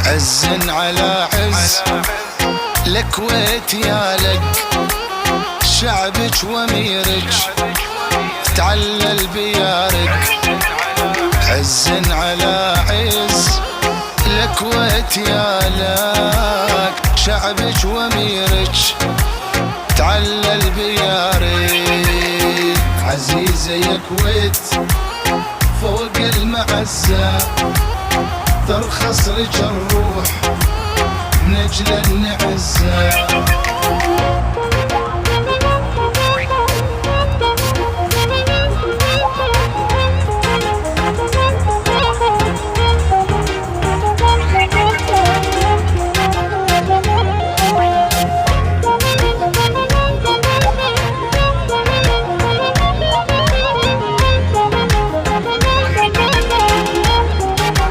عز على عز الكويت يالك، شعبك واميرك تعلل بيارك. عز على عز الكويت يالك، شعبك واميرك تعلل بيارك. عزيزة يا كويت فوق المعزة، ترخص لك الروح من اجل النعزة.